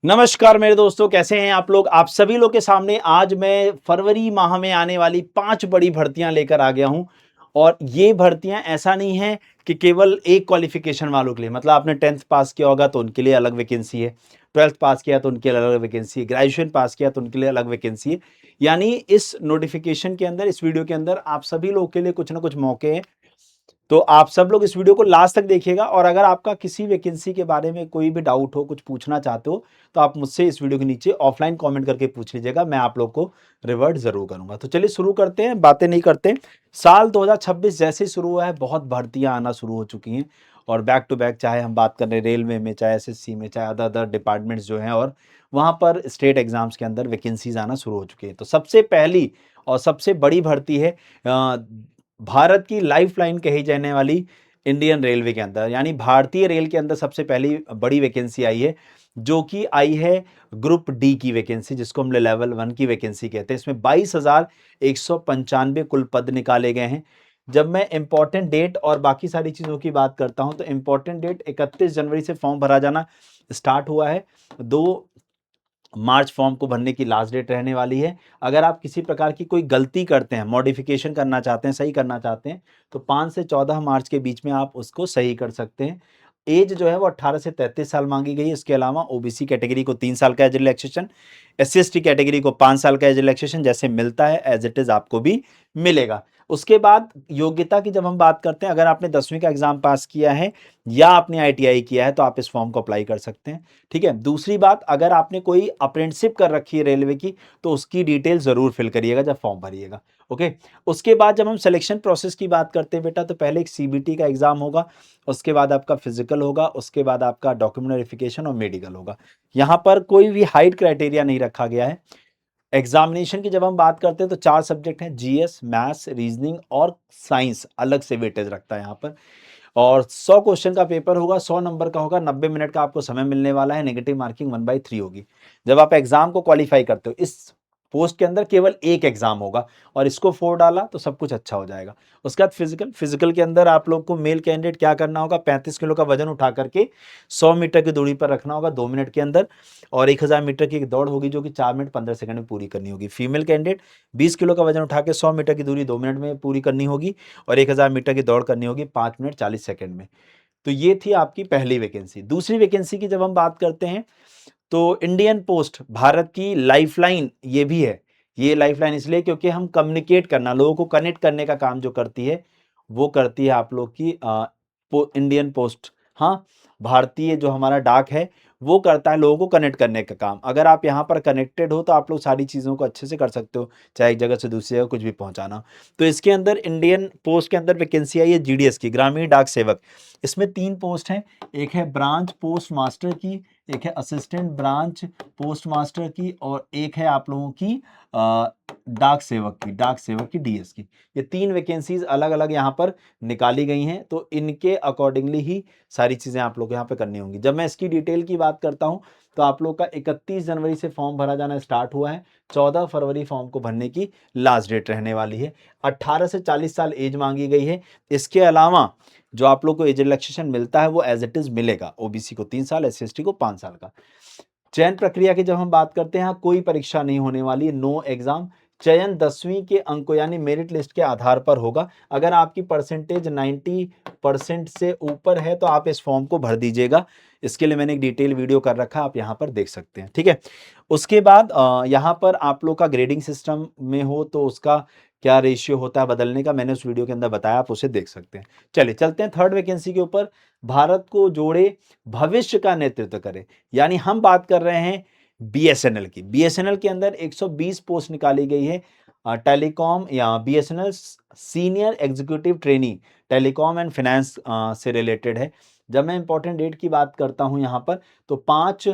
नमस्कार मेरे दोस्तों, कैसे हैं आप लोग। आप सभी लोग के सामने आज मैं फरवरी माह में आने वाली 5 बड़ी भर्तियां लेकर आ गया हूं। और ये भर्तियां ऐसा नहीं है कि केवल एक क्वालिफिकेशन वालों के लिए, मतलब आपने 10th पास किया होगा तो उनके लिए अलग वैकेंसी है, 12th पास किया तो उनके लिए अलग वैकेंसी है, ग्रेजुएशन पास किया तो उनके लिए अलग वैकेंसी है। यानी इस नोटिफिकेशन के अंदर, इस वीडियो के अंदर आप सभी लोग के लिए कुछ ना कुछ मौके हैं। तो आप सब लोग इस वीडियो को लास्ट तक देखिएगा, और अगर आपका किसी वैकेंसी के बारे में कोई भी डाउट हो, कुछ पूछना चाहते हो, तो आप मुझसे इस वीडियो के नीचे ऑफलाइन कमेंट करके पूछ लीजिएगा। मैं आप लोग को रिवर्ट जरूर करूंगा। तो चलिए शुरू करते हैं, बातें नहीं करते। साल 2026 जैसे ही शुरू हुआ है, बहुत भर्तियां आना शुरू हो चुकी हैं। और बैक टू बैक, चाहे हम बात करें रेलवे में, चाहे एसएससी में, चाहे अदर अदर डिपार्टमेंट्स जो हैं, और वहां पर स्टेट एग्जाम्स के अंदर वैकेंसीज आना शुरू हो चुकी है। तो सबसे पहली और सबसे बड़ी भर्ती है भारत की लाइफलाइन कही जाने वाली इंडियन रेलवे के अंदर, यानी भारतीय रेल के अंदर सबसे पहली बड़ी वैकेंसी आई है, जो कि आई है ग्रुप डी की वैकेंसी, जिसको हम लेवल 1 की वैकेंसी कहते हैं। इसमें 22,195 कुल पद निकाले गए हैं। जब मैं इंपॉर्टेंट डेट और बाकी सारी चीजों की बात करता हूं, तो इंपॉर्टेंट डेट 31 जनवरी से फॉर्म भरा जाना स्टार्ट हुआ है। 2 मार्च फॉर्म को भरने की लास्ट डेट रहने वाली है। अगर आप किसी प्रकार की कोई गलती करते हैं, मॉडिफिकेशन करना चाहते हैं, सही करना चाहते हैं, तो 5 से 14 मार्च के बीच में आप उसको सही कर सकते हैं। एज जो है वो 18 से 33 साल मांगी गई है। इसके अलावा ओबीसी कैटेगरी को 3 साल का एज रिलैक्सेशन, एससी/एसटी कैटेगरी को 5 साल का एज रिलैक्सेशन जैसे मिलता है, एज इट इज आपको भी मिलेगा। उसके बाद योग्यता की जब हम बात करते हैं, अगर आपने 10वीं का एग्जाम पास किया है या आपने आईटीआई किया है, तो आप इस फॉर्म को अप्लाई कर सकते हैं। ठीक है। दूसरी बात, अगर आपने कोई अप्रेंटिसशिप कर रखी है रेलवे की, तो उसकी डिटेल जरूर फिल करिएगा जब फॉर्म भरिएगा। ओके। उसके बाद जब हम सिलेक्शन प्रोसेस की बात करते हैं बेटा, तो पहले एक सीबीटी का एग्जाम होगा, उसके बाद आपका फिजिकल होगा, उसके बाद आपका डॉक्यूमेंट वेरिफिकेशन और मेडिकल होगा। यहां पर कोई भी हाइट क्राइटेरिया नहीं रखा गया है। एग्जामिनेशन की जब हम बात करते हैं, तो 4 सब्जेक्ट हैं, जीएस, मैथ्स, रीजनिंग और साइंस अलग से वेटेज रखता है यहाँ पर। और 100 क्वेश्चन का पेपर होगा, 100 नंबर का होगा, 90 मिनट का आपको समय मिलने वाला है। नेगेटिव मार्किंग 1/3 होगी। जब आप एग्जाम को क्वालिफाई करते हो, इस पोस्ट के अंदर केवल एक एग्जाम होगा, और इसको 4 डाला तो सब कुछ अच्छा हो जाएगा। उसके बाद फिजिकल के अंदर आप लोग को मेल कैंडिडेट क्या करना होगा, 35 किलो का वजन उठा करके 100 मीटर की दूरी पर रखना होगा 2 मिनट के अंदर, और 1000 मीटर की एक दौड़ होगी जो कि 4 मिनट 15 सेकंड में पूरी करनी होगी। फीमेल कैंडिडेट 20 किलो का वजन उठा के 100 मीटर की दूरी 2 मिनट में पूरी करनी होगी, और 1000 मीटर की दौड़ करनी होगी 5 मिनट 40 सेकंड में। तो ये थी आपकी पहली वैकेंसी। दूसरी वैकेंसी की जब हम बात करते हैं, तो इंडियन पोस्ट भारत की लाइफलाइन ये भी है। ये लाइफलाइन इसलिए क्योंकि हम कम्युनिकेट करना, लोगों को कनेक्ट करने का काम जो करती है, वो करती है आप लोग की इंडियन पोस्ट। हाँ, भारतीय जो हमारा डाक है, वो करता है लोगों को कनेक्ट करने का काम। अगर आप यहाँ पर कनेक्टेड हो, तो आप लोग सारी चीज़ों को अच्छे से कर सकते हो, चाहे एक जगह से दूसरी जगह कुछ भी पहुंचाना। तो इसके अंदर इंडियन पोस्ट के अंदर वैकेंसी आई है जीडीएस की, ग्रामीण डाक सेवक। इसमें 3 पोस्ट हैं। एक है ब्रांच पोस्ट मास्टर की, एक है असिस्टेंट ब्रांच पोस्ट मास्टर की, और एक है आप लोगों की डाक सेवक की डीएस की। ये 3 वैकेंसीज अलग अलग यहाँ पर निकाली गई हैं। तो इनके अकॉर्डिंगली ही सारी चीजें आप लोग यहाँ पे करनी होंगी। जब मैं इसकी डिटेल की बात करता हूँ, तो आप लोग का 31 जनवरी से फॉर्म भरा जाना स्टार्ट हुआ है। 14 फरवरी फॉर्म को भरने की लास्ट डेट रहने वाली है। 18 से 40 साल एज मांगी गई है। इसके अलावा जो आप लोग को एज रिलैक्सेशन मिलता है, वो एज इट इज मिलेगा। ओबीसी को 3 साल, एससी/एसटी को 5 साल का। चयन प्रक्रिया की जब हम बात करते हैं, कोई परीक्षा नहीं होने वाली है, नो एग्जाम। चयन 10वीं के अंकों यानी मेरिट लिस्ट के आधार पर होगा। अगर आपकी परसेंटेज 90% से ऊपर है, तो आप इस फॉर्म को भर दीजिएगा। इसके लिए मैंने एक डिटेल वीडियो कर रखा है, आप यहाँ पर देख सकते हैं। ठीक है। उसके बाद यहाँ पर आप लोग का ग्रेडिंग सिस्टम में हो, तो उसका क्या रेशियो होता है बदलने का, मैंने उस वीडियो के अंदर बताया, आप उसे देख सकते हैं। चलिए चलते हैं थर्ड वैकेंसी के ऊपर। भारत को जोड़े, भविष्य का नेतृत्व करे, यानी हम बात कर रहे हैं बीएसएनएल की। बीएसएनएल के अंदर 120 पोस्ट निकाली गई है। टेलीकॉम या BSNL senior executive trainee, telecom and finance से रिलेटेड है। जब मैं इंपॉर्टेंट डेट की बात करता हूं यहां पर, तो 5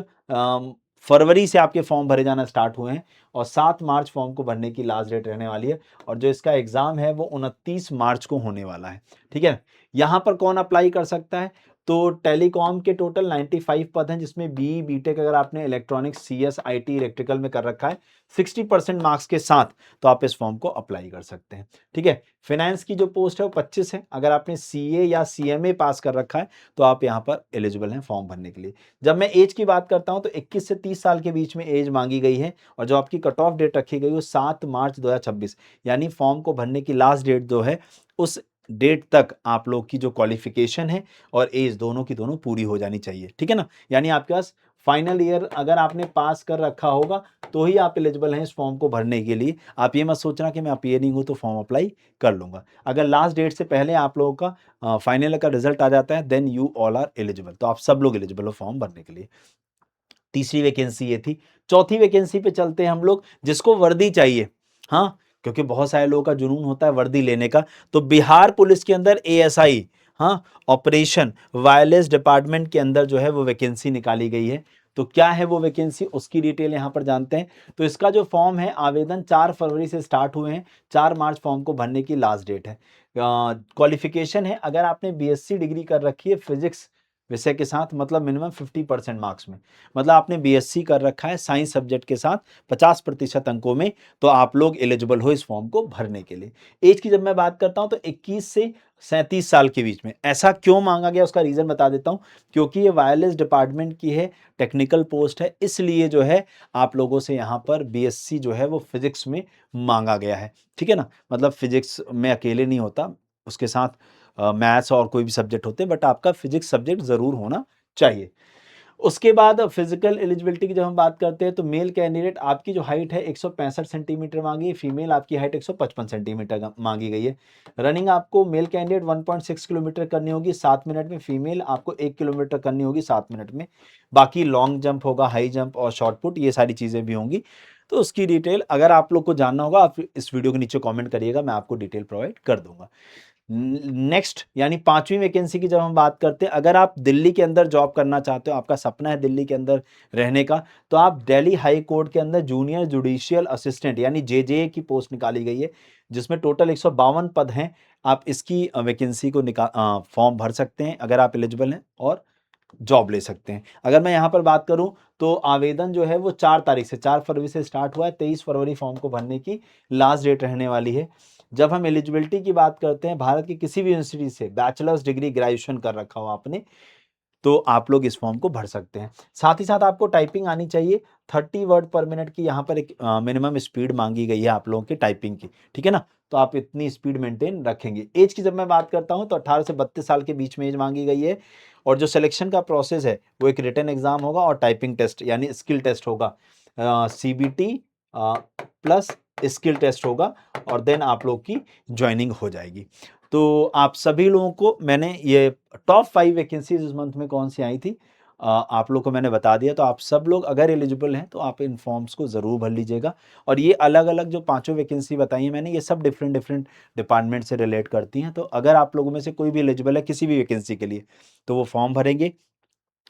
फरवरी से आपके फॉर्म भरे जाना स्टार्ट हुए हैं, और 7 मार्च फॉर्म को भरने की लास्ट डेट रहने वाली है। और जो इसका एग्जाम है, वो 29 मार्च को होने वाला है। ठीक है। यहां पर कौन अप्लाई कर सकता है? तो टेलीकॉम के टोटल 95 पद हैं, जिसमें बी बीटेक अगर आपने इलेक्ट्रॉनिक्स, सीएस, आईटी, इलेक्ट्रिकल में कर रखा है 60% मार्क्स के साथ, तो आप इस फॉर्म को अप्लाई कर सकते हैं। ठीक है। फाइनेंस की जो पोस्ट है वो 25 है। अगर आपने सीए या सीएमए पास कर रखा है तो आप यहाँ पर एलिजिबल हैं फॉर्म भरने के लिए। जब मैं एज की बात करता हूँ तो 21 से 30 साल के बीच में एज मांगी गई है, और जो आपकी कट ऑफ डेट रखी गई वो 7 मार्च 2026, यानी फॉर्म को भरने की लास्ट डेट जो है उस डेट तक आप लोग की जो क्वालिफिकेशन है और एज दोनों की दोनों पूरी हो जानी चाहिए। ठीक है ना। यानी आपके पास फाइनल ईयर अगर आपने पास कर रखा होगा तो ही आप एलिजिबल हैं इस फॉर्म को भरने के लिए। आप ये मत सोचना कि मैं अपीयरिंग हूं तो फॉर्म अप्लाई कर लूंगा। अगर लास्ट डेट से पहले आप लोगों का फाइनल का रिजल्ट आ जाता है, then you all are eligible, तो आप सब लोग एलिजिबल हो फॉर्म भरने के लिए। तीसरी वैकेंसी ये थी। चौथी वैकेंसी पे चलते हैं हम लोग, जिसको वर्दी चाहिए। हाँ, क्योंकि बहुत सारे लोगों का जुनून होता है वर्दी लेने का। तो बिहार पुलिस के अंदर एएसआई, हाँ, ऑपरेशन वायरलेस डिपार्टमेंट के अंदर जो है वो वैकेंसी निकाली गई है। तो क्या है वो वैकेंसी, उसकी डिटेल यहां पर जानते हैं। तो इसका जो फॉर्म है, आवेदन 4 फरवरी से स्टार्ट हुए हैं, 4 मार्च फॉर्म को भरने की लास्ट डेट है। क्वालिफिकेशन है, अगर आपने बीएससी डिग्री कर रखी है फिजिक्स विषय के साथ, मतलब मिनिमम 50% मार्क्स में, मतलब आपने बीएससी कर रखा है साइंस सब्जेक्ट के साथ 50% अंकों में, तो आप लोग एलिजिबल हो इस फॉर्म को भरने के लिए। एज की जब मैं बात करता हूं तो 21 से 37 साल के बीच में। ऐसा क्यों मांगा गया उसका रीजन बता देता हूं, क्योंकि ये वायरलेस डिपार्टमेंट की है, टेक्निकल पोस्ट है, इसलिए जो है आप लोगों से यहाँ पर बीएससी जो है वो फिजिक्स में मांगा गया है। ठीक है ना। मतलब फिजिक्स में अकेले नहीं होता, उसके साथ मैथ्स और कोई भी सब्जेक्ट होते हैं, बट आपका फिजिक्स सब्जेक्ट जरूर होना चाहिए। उसके बाद फिजिकल एलिजिबिलिटी की जब हम बात करते हैं तो मेल कैंडिडेट, आपकी जो हाइट है 165 सेंटीमीटर मांगी है, फीमेल आपकी हाइट 155 सेंटीमीटर मांगी गई है। रनिंग आपको मेल कैंडिडेट 1.6 किलोमीटर करनी होगी 7 मिनट में, फीमेल आपको 1 किलोमीटर करनी होगी 7 मिनट में। बाकी लॉन्ग जंप होगा, हाई जंप और शॉर्ट पुट, ये सारी चीजें भी होंगी। तो उसकी डिटेल अगर आप लोग को जानना होगा, आप इस वीडियो के नीचे कॉमेंट करिएगा, मैं आपको डिटेल प्रोवाइड कर दूंगा। नेक्स्ट यानी पांचवी वैकेंसी की जब हम बात करते हैं, अगर आप दिल्ली के अंदर जॉब करना चाहते हो, आपका सपना है दिल्ली के अंदर रहने का, तो आप दिल्ली हाई कोर्ट के अंदर जूनियर जुडिशियल असिस्टेंट यानी जेजे की पोस्ट निकाली गई है, जिसमें टोटल 152 पद हैं। आप इसकी वैकेंसी को फॉर्म भर सकते हैं अगर आप एलिजिबल हैं, और जॉब ले सकते हैं। अगर मैं यहाँ पर बात करूं तो आवेदन जो है वो 4 तारीख से, 4 फरवरी से स्टार्ट हुआ है, 23 फरवरी फॉर्म को भरने की लास्ट डेट रहने वाली है। जब हम एलिजिबिलिटी की बात करते हैं, भारत की किसी भी यूनिवर्सिटी से बैचलर्स डिग्री ग्रेजुएशन कर रखा हो आपने, तो आप लोग इस फॉर्म को भर सकते हैं। साथ ही साथ आपको टाइपिंग आनी चाहिए। 30 वर्ड पर मिनट की यहाँ पर एक मिनिमम स्पीड मांगी गई है आप लोगों की टाइपिंग की। ठीक है ना। तो आप इतनी स्पीड मेंटेन रखेंगे। एज की जब मैं बात करता हूँ तो 18 से 32 साल के बीच में एज मांगी गई है। और जो सिलेक्शन का प्रोसेस है वो एक रिटन एग्जाम होगा और टाइपिंग टेस्ट यानी स्किल टेस्ट होगा, सीबीटी प्लस स्किल टेस्ट होगा, और देन आप लोग की ज्वाइनिंग हो जाएगी। तो आप सभी लोगों को मैंने ये टॉप 5 वैकेंसीज इस मंथ में कौन सी आई थी आप लोग को मैंने बता दिया। तो आप सब लोग अगर एलिजिबल हैं तो आप इन फॉर्म्स को ज़रूर भर लीजिएगा। और ये अलग अलग जो पांचों वैकेंसी बताई है मैंने, ये सब डिफरेंट डिफरेंट डिपार्टमेंट से रिलेट करती हैं। तो अगर आप लोगों में से कोई भी एलिजिबल है किसी भी वैकेंसी के लिए, तो वो फॉर्म भरेंगे।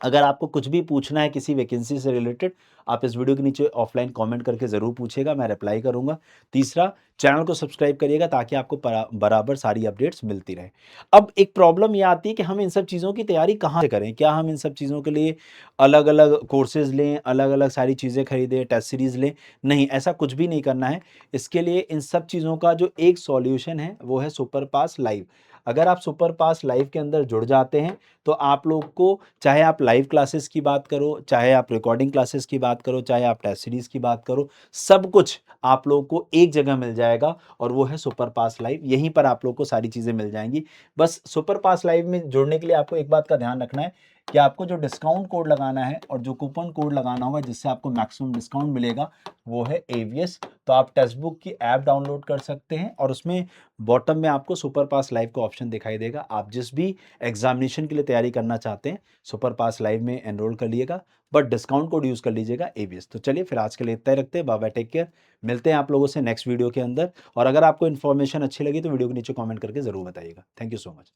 अगर आपको कुछ भी पूछना है किसी वैकेंसी से रिलेटेड, आप इस वीडियो के नीचे ऑफलाइन कमेंट करके ज़रूर पूछेगा, मैं रिप्लाई करूंगा। तीसरा, चैनल को सब्सक्राइब करिएगा ताकि आपको बराबर सारी अपडेट्स मिलती रहे। अब एक प्रॉब्लम ये आती है कि हम इन सब चीज़ों की तैयारी कहाँ से करें, क्या हम इन सब चीज़ों के लिए अलग अलग कोर्सेज लें, अलग अलग सारी चीज़ें खरीदें, टेस्ट सीरीज लें? नहीं, ऐसा कुछ भी नहीं करना है। इसके लिए इन सब चीज़ों का जो एक सॉल्यूशन है वो है सुपर पास लाइव। अगर आप सुपर पास लाइव के अंदर जुड़ जाते हैं तो आप लोग को, चाहे आप लाइव क्लासेस की बात करो, चाहे आप रिकॉर्डिंग क्लासेस की बात करो, चाहे आप टेस्ट सीरीज की बात करो, सब कुछ आप लोग को एक जगह मिल जाएगा, और वो है सुपर पास लाइव। यहीं पर आप लोग को सारी चीज़ें मिल जाएंगी। बस सुपर पास लाइव में जुड़ने के लिए आपको एक बात का ध्यान रखना है कि आपको जो डिस्काउंट कोड लगाना है और जो कूपन कोड लगाना होगा जिससे आपको मैक्सिमम डिस्काउंट मिलेगा, वो है एवीएस। तो आप टेक्स्ट बुक की ऐप डाउनलोड कर सकते हैं और उसमें बॉटम में आपको सुपर पास लाइव का ऑप्शन दिखाई देगा। आप जिस भी एग्जामिनेशन के लिए तैयारी करना चाहते हैं सुपर पास लाइव में एनरोल कर लिएगा, बट डिस्काउंट कोड यूज कर लीजिएगा एवीएस। तो चलिए फिर आज के लिए इतना ही रखते हैं। Bye bye, take care. मिलते हैं आप लोगों से नेक्स्ट वीडियो के अंदर। और अगर आपको इन्फॉर्मेशन अच्छी लगी तो वीडियो के नीचे कमेंट करके जरूर बताइएगा। Thank you so much.